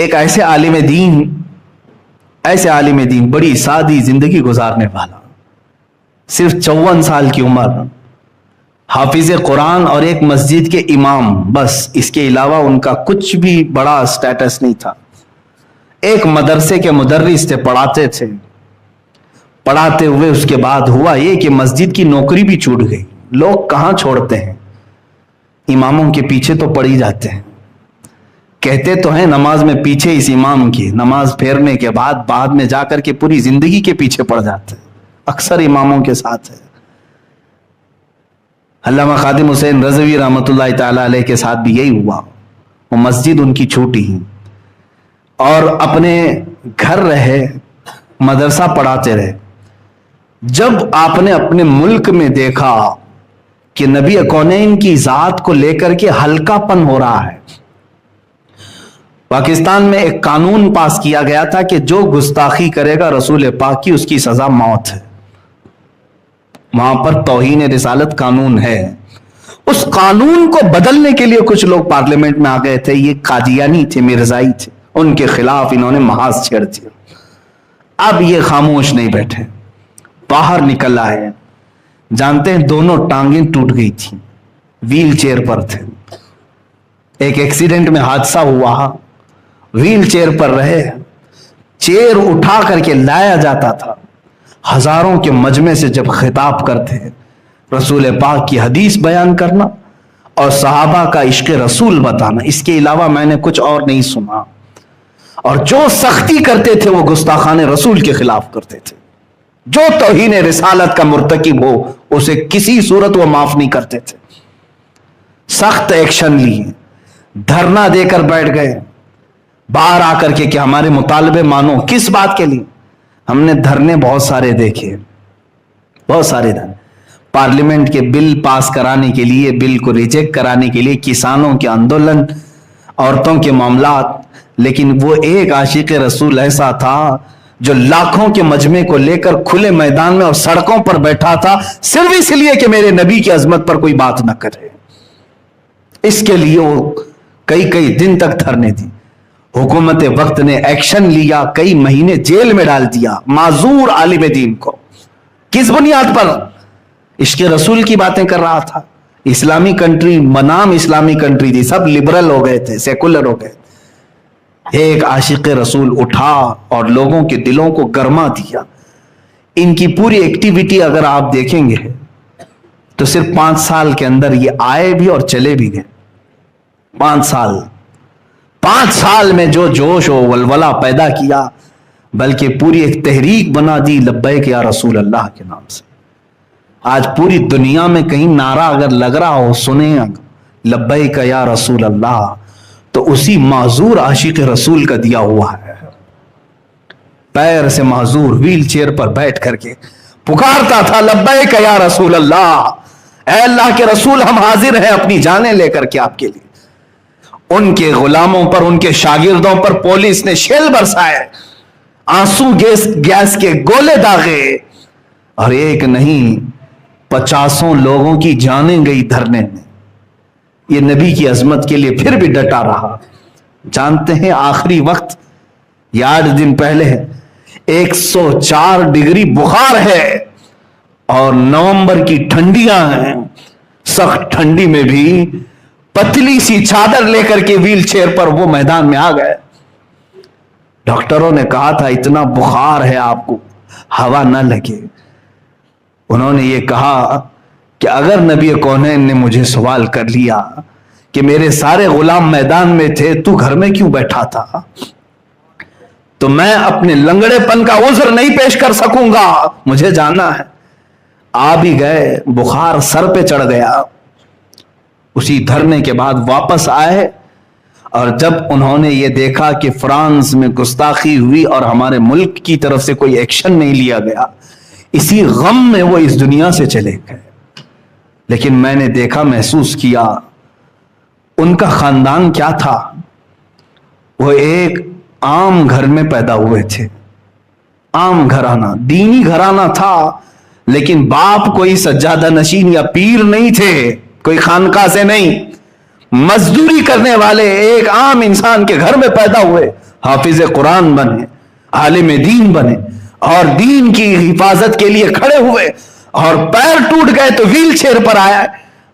ایک ایسے عالم دین بڑی سادی زندگی گزارنے والا، صرف 54 سال کی عمر، حافظ قرآن اور ایک مسجد کے امام، بس اس کے علاوہ ان کا کچھ بھی بڑا سٹیٹس نہیں تھا۔ ایک مدرسے کے مدرس تھے، پڑھاتے تھے۔ پڑھاتے ہوئے اس کے بعد ہوا یہ کہ مسجد کی نوکری بھی چھوٹ گئی۔ لوگ کہاں چھوڑتے ہیں، اماموں کے پیچھے تو پڑ ہی جاتے ہیں۔ کہتے تو ہیں نماز میں پیچھے اس امام کی، نماز پھیرنے کے بعد میں جا کر کے پوری زندگی کے پیچھے پڑ جاتے ہیں۔ اکثر اماموں کے ساتھ ہے۔ علامہ خادم حسین رضوی رحمۃ اللہ تعالی علیہ کے ساتھ بھی یہی ہوا۔ وہ مسجد ان کی چھوٹی ہی اور اپنے گھر رہے، مدرسہ پڑھاتے رہے۔ جب آپ نے اپنے ملک میں دیکھا کہ نبی کونین کی ذات کو لے کر کے ہلکا پن ہو رہا ہے، پاکستان میں ایک قانون پاس کیا گیا تھا کہ جو گستاخی کرے گا رسول پاک کی، اس کی سزا موت ہے۔ وہاں پر توہین رسالت قانون ہے۔ اس قانون کو بدلنے کے لیے کچھ لوگ پارلیمنٹ میں آ گئے تھے۔ یہ قادیانی تھے، مرزائی تھے، ان کے خلاف انہوں نے محاذ چھیڑ دیا۔ اب یہ خاموش نہیں بیٹھے، باہر نکل آئے۔ جانتے ہیں دونوں ٹانگیں ٹوٹ گئی تھیں، ویل چیئر پر تھے۔ ایک ایکسیڈنٹ میں حادثہ ہوا، ویل چیئر پر رہے، چیئر اٹھا کر کے لایا جاتا تھا۔ ہزاروں کے مجمع سے جب خطاب کرتے ہیں، رسول پاک کی حدیث بیان کرنا اور صحابہ کا عشق رسول بتانا، اس کے علاوہ میں نے کچھ اور نہیں سنا۔ اور جو سختی کرتے تھے وہ گستاخان رسول کے خلاف کرتے تھے۔ جو توہین رسالت کا مرتکب ہو اسے کسی صورت وہ معاف نہیں کرتے تھے۔ سخت ایکشن لیے، دھرنا دے کر بیٹھ گئے باہر آ کر کے کہ ہمارے مطالبے مانو۔ کس بات کے لیے؟ ہم نے دھرنے بہت سارے دیکھے، بہت سارے دھرنے، پارلیمنٹ کے بل پاس کرانے کے لیے، بل کو ریجیکٹ کرانے کے لیے، کسانوں کے آندولن، عورتوں کے معاملات۔ لیکن وہ ایک عاشق رسول ایسا تھا جو لاکھوں کے مجمع کو لے کر کھلے میدان میں اور سڑکوں پر بیٹھا تھا، صرف اس لیے کہ میرے نبی کی عظمت پر کوئی بات نہ کرے۔ اس کے لیے وہ کئی دن تک دھرنے دی۔ حکومت وقت نے ایکشن لیا، کئی مہینے جیل میں ڈال دیا معذور عالم دین کو۔ کس بنیاد پر؟ عشق رسول کی باتیں کر رہا تھا۔ اسلامی کنٹری، منام اسلامی کنٹری تھی، سب لبرل ہو گئے تھے، سیکولر ہو گئے۔ ایک عاشق رسول اٹھا اور لوگوں کے دلوں کو گرما دیا۔ ان کی پوری ایکٹیویٹی اگر آپ دیکھیں گے تو صرف 5 سال کے اندر یہ آئے بھی اور چلے بھی گئے۔ 5 سال میں جو جوش و ولولہ پیدا کیا، بلکہ پوری ایک تحریک بنا دی لبیک یا رسول اللہ کے نام سے۔ آج پوری دنیا میں کہیں نعرہ اگر لگ رہا ہو، سنیں لبیک یا رسول اللہ، تو اسی معذور عاشق رسول کا دیا ہوا ہے۔ پیر سے معذور ویل چیئر پر بیٹھ کر کے پکارتا تھا لبیک یا رسول اللہ، اے اللہ کے رسول ہم حاضر ہیں اپنی جانیں لے کر کے آپ کے لیے۔ ان کے غلاموں پر، ان کے شاگردوں پر پولیس نے شیل برسائے، آنسو گیس کے گولے داغے، اور ایک نہیں 50 لوگوں کی جانیں گئی دھرنے میں۔ یہ نبی کی عظمت کے لیے پھر بھی ڈٹا رہا۔ جانتے ہیں آخری وقت، یہ 8 دن پہلے 104 ڈگری بخار ہے اور نومبر کی ٹھنڈیاں ہیں، سخت ٹھنڈی میں بھی پتلی سی چادر لے کر کے ویل چیئر پر وہ میدان میں آ گئے۔ ڈاکٹروں نے کہا تھا اتنا بخار ہے آپ کو ہوا نہ لگے۔ انہوں نے یہ کہا کہ اگر نبی کونین نے مجھے سوال کر لیا کہ میرے سارے غلام میدان میں تھے، تو گھر میں کیوں بیٹھا تھا، تو میں اپنے لنگڑے پن کا عذر نہیں پیش کر سکوں گا، مجھے جانا ہے۔ آ بھی گئے، بخار سر پہ چڑھ گیا۔ اسی دھرنے کے بعد واپس آئے، اور جب انہوں نے یہ دیکھا کہ فرانس میں گستاخی ہوئی اور ہمارے ملک کی طرف سے کوئی ایکشن نہیں لیا گیا، اسی غم میں وہ اس دنیا سے چلے گئے۔ لیکن میں نے دیکھا، محسوس کیا، ان کا خاندان کیا تھا؟ وہ ایک عام گھر میں پیدا ہوئے تھے، عام گھرانہ، دینی گھرانہ تھا، لیکن باپ کوئی سجادہ نشین یا پیر نہیں تھے، کوئی خانقاہ سے نہیں، مزدوری کرنے والے ایک عام انسان کے گھر میں پیدا ہوئے، हाफिज कुरान बने, आलिम दीन बने और दीन की हिफाजत के लिए खड़े हुए, और पैर टूट गए तो व्हील चेयर पर आया।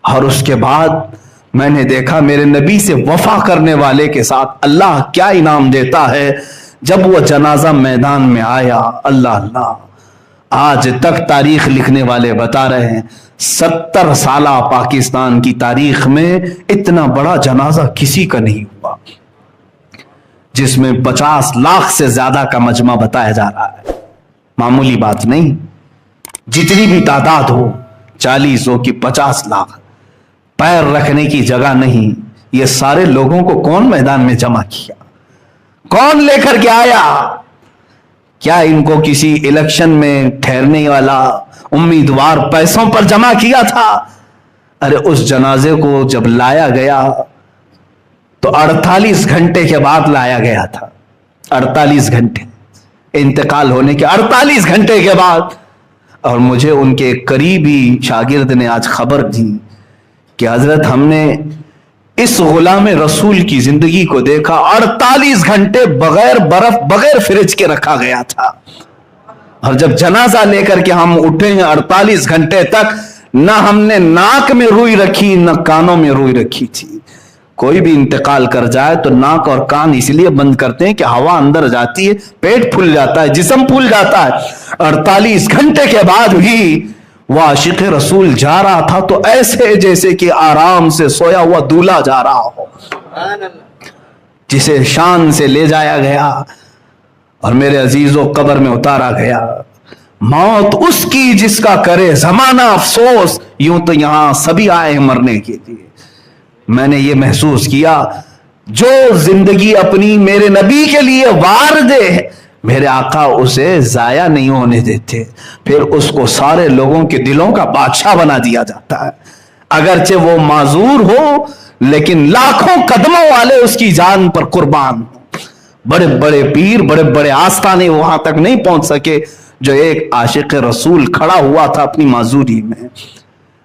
और उसके बाद मैंने देखा मेरे नबी से वफा करने वाले के साथ अल्लाह क्या इनाम देता है। जब वो जनाजा मैदान में आया, अल्लाह अल्लाह, आज तक तारीख लिखने वाले बता रहे हैं 70 साला पाकिस्तान की तारीख में इतना बड़ा जनाजा किसी का नहीं हुआ, जिसमें 50 लाख से ज्यादा का मजमा बताया जा रहा है। मामूली बात नहीं, जितनी भी तादाद हो, 40 हो कि 50 लाख, पैर रखने की जगह नहीं। ये सारे लोगों को कौन मैदान में जमा किया, कौन लेकर के आया? क्या इनको किसी इलेक्शन में ठहरने वाला उम्मीदवार पैसों पर जमा किया था? अरे उस जनाजे को जब लाया गया तो 48 घंटे के बाद लाया गया था। 48 घंटे, इंतकाल होने के 48 घंटे के बाद। और मुझे उनके करीबी शागिर्द ने आज खबर दी कि हजरत हमने इस गुलाम रसूल की जिंदगी को देखा, 48 घंटे बगैर बर्फ, बगैर फ्रिज के रखा गया था। और जब जनाजा लेकर के हम उठे हैं 48 घंटे तक, न हमने नाक में रुई रखी, न कानों में रुई रखी थी। कोई भी इंतकाल कर जाए तो नाक और कान इसलिए बंद करते हैं कि हवा अंदर जाती है, पेट फूल जाता है, जिस्म फूल जाता है। 48 घंटे के बाद भी वह आशिक रसूल जा रहा था तो ऐसे जैसे कि आराम से सोया हुआ दूल्हा जा रहा हो, जिसे शान से ले जाया गया और मेरे अजीजों कब्र में उतारा गया। मौत उसकी जिसका करे जमाना अफसोस, यूं तो यहां सभी आए हैं मरने के लिए। मैंने ये महसूस किया, जो जिंदगी अपनी मेरे नबी के लिए वार दे, मेरे आका उसे जाया नहीं होने देते, फिर उसको सारे लोगों के दिलों का बादशाह बना दिया जाता है। अगरचे वो माजूर हो, लेकिन लाखों कदमों वाले उसकी जान पर कुर्बान हो। बड़े बड़े पीर, बड़े बड़े आस्थाने वहां तक नहीं पहुंच सके जो एक आशिक रसूल खड़ा हुआ था अपनी माजूरी में।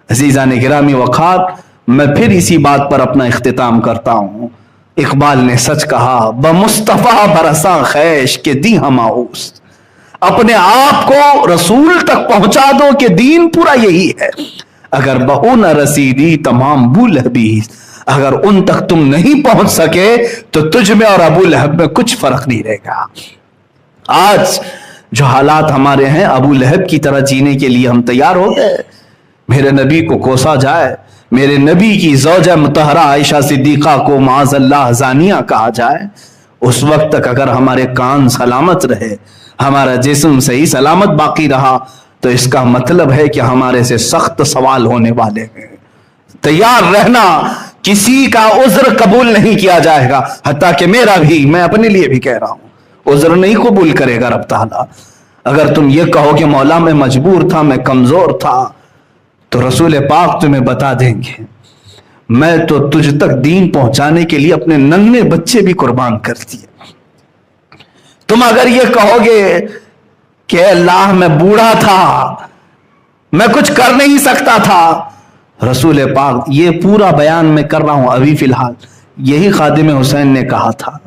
अजीजान गिरामी वखार, मैं फिर इसी बात पर अपना इख्तिताम करता हूं। इकबाल ने सच कहा, ब मुस्तफा बरसा खैश के दी हमाऊस। अपने आप को रसूल तक पहुंचा दो कि दीन पूरा यही है। अगर बहु न रसीदी तमाम अबू लहबी, अगर उन तक तुम नहीं पहुंच सके तो तुझ में और अबू लहब में कुछ फर्क नहीं रहेगा। आज जो हालात हमारे हैं, अबू लहब की तरह जीने के लिए हम तैयार हो गए। मेरे नबी को कोसा जाए, मेरे नबी की ज़ौजा मुतहरा आयशा सिद्दीक़ा को माज़अल्लाह ज़ानिया कहा जाए, उस वक्त तक अगर हमारे कान सलामत रहे, हमारा जिस्म सही सलामत बाकी रहा, तो इसका मतलब है कि हमारे से सख्त सवाल होने वाले हैं। तैयार रहना, किसी का उज़्र कबूल नहीं किया जाएगा, हत्ता कि मेरा भी, मैं अपने लिए भी कह रहा हूं, उज़्र नहीं कबूल करेगा रब ताला। अगर तुम ये कहो कि मौला मैं मजबूर था, मैं कमजोर था, तो रसूल पाक तुम्हें बता देंगे, मैं तो तुझ तक दीन पहुंचाने के लिए अपने नन्हे बच्चे भी कुर्बान कर दिए। तुम अगर ये कहोगे कि अल्लाह मैं बूढ़ा था, मैं कुछ कर नहीं सकता था, रसूल पाक, ये पूरा बयान मैं कर रहा हूं अभी फिलहाल, यही खादिम हुसैन ने कहा था।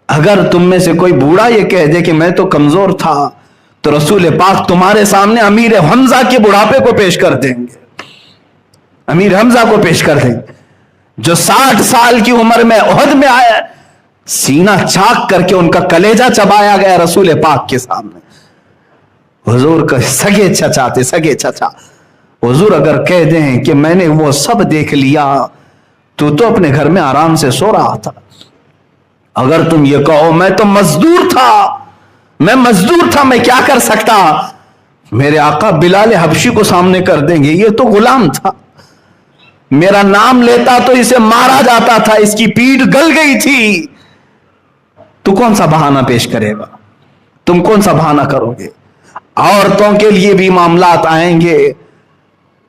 अगर तुम में से कोई बूढ़ा ये कह दे कि मैं तो कमजोर था, तो रसूल पाक तुम्हारे सामने अमीर हमजा के बुढ़ापे को पेश कर देंगे। अमीर हमजा को पेश कर देंगे, जो 60 साल की उम्र में उहद में आया, सीना चाक करके उनका कलेजा चबाया गया रसूल पाक के सामने। हुजूर का सगे चचा थे, सगे चचा। हुजूर अगर कह दें कि मैंने वो सब देख लिया, तो अपने घर में आराम से सो रहा था। अगर तुम ये कहो मैं तो मजदूर था, मैं मजदूर था, मैं क्या कर सकता, मेरे आका बिलाल हबशी को सामने कर देंगे, ये तो गुलाम था, मेरा नाम लेता तो इसे मारा जाता था, इसकी पीठ गल गई थी। तू कौन सा बहाना पेश करेगा, तुम कौन सा बहाना करोगे? औरतों के लिए भी मामलात आएंगे,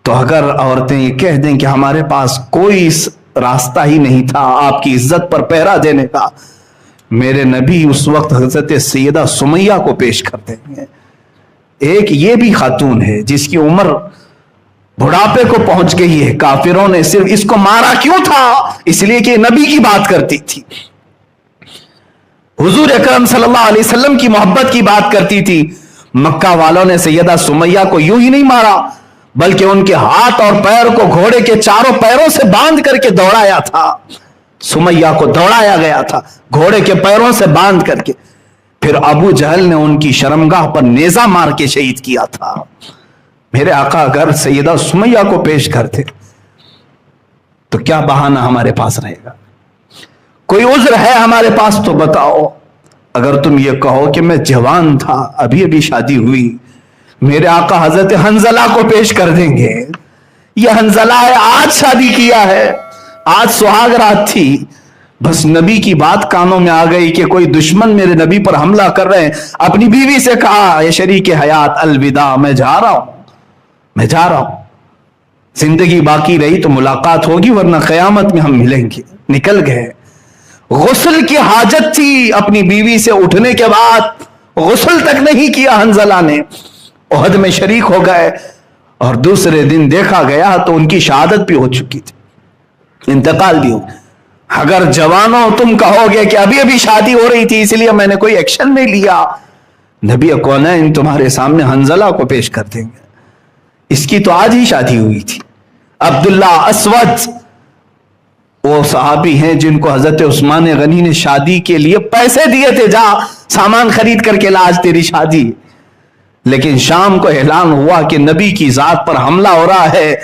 तो अगर औरतें ये कह दें कि हमारे पास कोई रास्ता ही नहीं था आपकी इज्जत पर पहरा देने का, मेरे नबी उस वक्त हजरत सैयदा सुमैया को पेश कर देंगे। एक ये भी खातून है जिसकी उम्र बुढ़ापे को पहुंच गई है, काफिरों ने सिर्फ इसको मारा क्यों था, इसलिए कि नबी की बात करती थी। हुजूर अकरम सल्लल्लाहु अलैहि वसल्लम की मोहब्बत की बात करती थी। मक्का वालों ने सैयदा सुमैया को यूं ही नहीं मारा, बल्कि उनके हाथ और पैर को घोड़े के चारों पैरों से बांध करके दौड़ाया था। सुमैया को दौड़ाया गया था घोड़े के पैरों से बांध करके। फिर अबू जहल ने उनकी शर्मगाह पर नेजा मार के शहीद किया था। मेरे आका अगर सैयदा सुमैया को पेश करते तो क्या बहाना हमारे पास रहेगा? कोई उज्र है हमारे पास तो बताओ। अगर तुम ये कहो कि मैं जवान था, अभी अभी शादी हुई, मेरे आका हजरत हंजला को पेश कर देंगे। ये हंजला है, आज शादी किया है, आज सुहाग रात थी, बस नबी की बात कानों में आ गई कि कोई दुश्मन मेरे नबी पर हमला कर रहे हैं। अपनी बीवी से कहा, ये शरीके हयात अलविदा, मैं जा रहा हूं, मैं जा रहा हूं। जिंदगी बाकी रही तो मुलाकात होगी, वरना कयामत में हम मिलेंगे। निकल गए। गुस्ल की हाजत थी, अपनी बीवी से उठने के बाद गुस्ल तक नहीं किया हंजला ने, उहद में शरीक हो गए। और दूसरे दिन देखा गया तो उनकी शहादत भी हो चुकी थी, इंतकाल भी हो। अगर जवानों तुम कहोगे कि अभी अभी शादी हो रही थी इसलिए मैंने कोई एक्शन नहीं लिया, नबी कौनैन तुम्हारे सामने हंजला को पेश कर देंगे। इसकी तो आज ही शादी हुई थी। अब्दुल्ला अस्वद वो सहाबी हैं जिनको हजरत उस्मान गनी ने शादी के लिए पैसे दिए थे, जा सामान खरीद करके ला, आज तेरी शादी। लेकिन शाम को ऐलान हुआ कि नबी की जात पर हमला हो रहा है।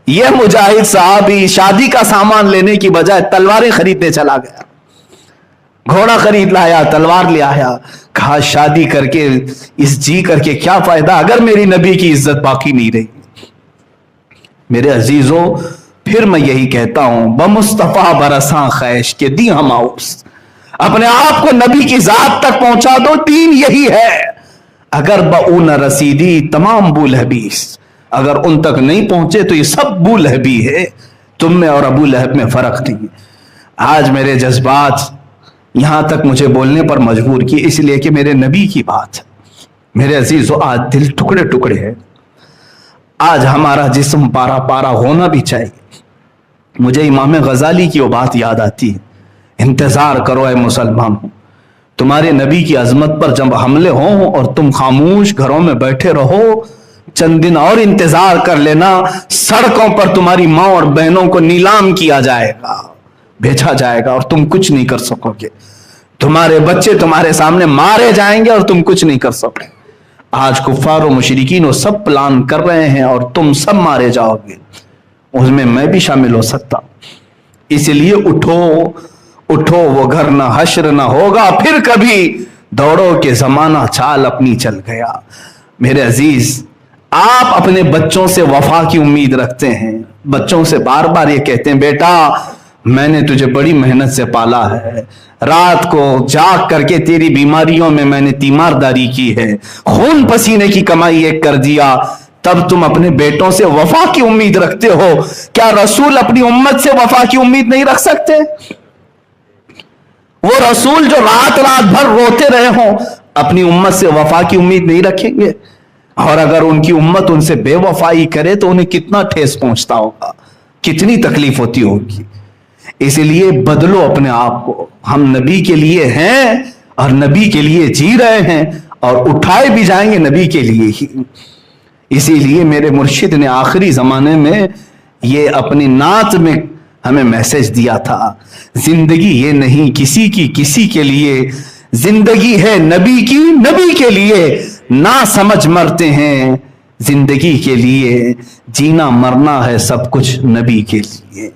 यह मुजाहिद सहाबी शादी का सामान लेने की बजाय तलवारें खरीदने चला गया। घोड़ा खरीद लाया, तलवार ले आया। कहा शादी करके इस जी करके क्या फायदा अगर मेरी नबी की इज्जत बाकी नहीं रही। मेरे अजीजों, फिर मैं यही कहता हूं, बमुस्तफा बरसा खैश के दी हम आउस, अपने आप को नबी की जात तक पहुंचा दो। दीन यही है। अगर बऊन रसीदी तमाम बू लहबीस, अगर उन तक नहीं पहुंचे तो ये सब बू लहबी है। तुम में और अबू लहब में फर्क नहीं। आज मेरे जज्बात यहां तक मुझे बोलने पर मजबूर किए, इसलिए कि मेरे नबी की बात है। मेरे अजीजों, आज दिल टुकड़े टुकड़े है। आज हमारा जिस्म पारा पारा होना भी चाहिए। मुझे इमाम गजाली की वो बात याद आती है, इंतजार करो ऐ मुसलमान, तुम्हारे नबी की अजमत पर जब हमले हों और तुम खामोश घरों में बैठे रहो, चंद दिन और इंतजार कर लेना, सड़कों पर तुम्हारी माँ और बहनों को नीलाम किया जाएगा, बेचा जाएगा और तुम कुछ नहीं कर सकोगे। तुम्हारे बच्चे तुम्हारे सामने मारे जाएंगे और तुम कुछ नहीं कर सकोगे। आज कुफ्फार और मुशरिकीन वो सब प्लान कर रहे हैं और तुम सब मारे जाओगे, उसमें मैं भी शामिल हो सकता। इसलिए उठो उठो, वो घर ना हश्र ना होगा फिर कभी, दौड़ो के जमाना चाल अपनी चल गया। मेरे अजीज, आप अपने बच्चों से वफा की उम्मीद रखते हैं, बच्चों से बार बार ये कहते हैं, बेटा मैंने तुझे बड़ी मेहनत से पाला है, रात को जाग करके तेरी बीमारियों में मैंने तीमारदारी की है, खून पसीने की कमाई एक कर दिया, तब तुम अपने बेटों से वफा की उम्मीद रखते हो। क्या रसूल अपनी उम्मत से वफा की उम्मीद नहीं रख सकते? वो रसूल जो रात रात भर रोते रहे हो, अपनी उम्मत से वफा की उम्मीद नहीं रखेंगे? और अगर उनकी उम्मत उनसे बेवफाई करे तो उन्हें कितना ठेस पहुंचता होगा, कितनी तकलीफ होती होगी। इसलिए बदलो अपने आप को। हम नबी के लिए हैं और नबी के लिए जी रहे हैं और उठाए भी जाएंगे नबी के लिए ही। इसीलिए मेरे मुर्शिद ने आखिरी जमाने में ये अपनी नात में हमें मैसेज दिया था, जिंदगी ये नहीं किसी की किसी के लिए, जिंदगी है नबी की नबी के लिए, ना समझ मरते हैं जिंदगी के लिए, जीना मरना है सब कुछ नबी के लिए।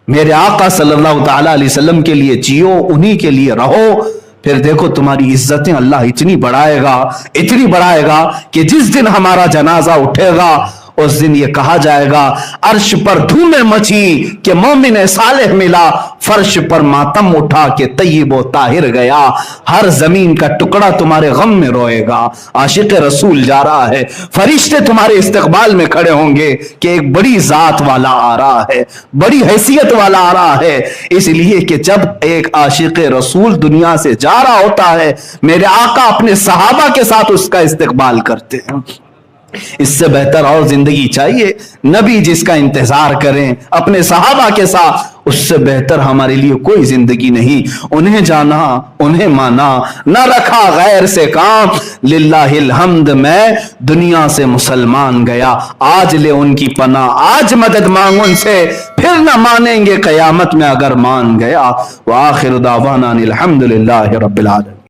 मेरे आका सल्लल्लाहु ताला अलैहि वसल्लम के लिए जियो, उन्हीं के लिए रहो, फिर देखो तुम्हारी इज्जतें अल्लाह इतनी बढ़ाएगा कि जिस दिन हमारा जनाजा उठेगा उस दिन ये कहा जाएगा, अर्श पर धूमें मची कि मोमिन सालेह मिला, फर्श पर मातम उठा के तय्यब व ताहिर गया, हर जमीन का टुकड़ा तुम्हारे गम में रोएगा। आशिक रसूल जा रहा है, फरिश्ते तुम्हारे इस्तकबाल में खड़े होंगे कि एक बड़ी जात वाला आ रहा है, बड़ी हैसियत वाला आ रहा है। इसलिए कि जब एक आशिक रसूल दुनिया से जा रहा होता है, मेरे आका अपने सहाबा के साथ उसका इस्तकबाल करते हैं। اس سے بہتر اور زندگی چاہیے؟ نبی جس کا انتظار کریں اپنے صحابہ کے ساتھ، اس سے بہتر ہمارے لیے کوئی زندگی نہیں۔ انہیں جانا، انہیں مانا، نہ رکھا غیر سے کام۔ للہ الحمد میں دنیا سے مسلمان گیا، آج لے ان کی پناہ، آج مدد مانگ ان سے، پھر نہ مانیں گے قیامت میں اگر مان گیا۔ وآخر دعوانا الحمد للہ رب العالمین۔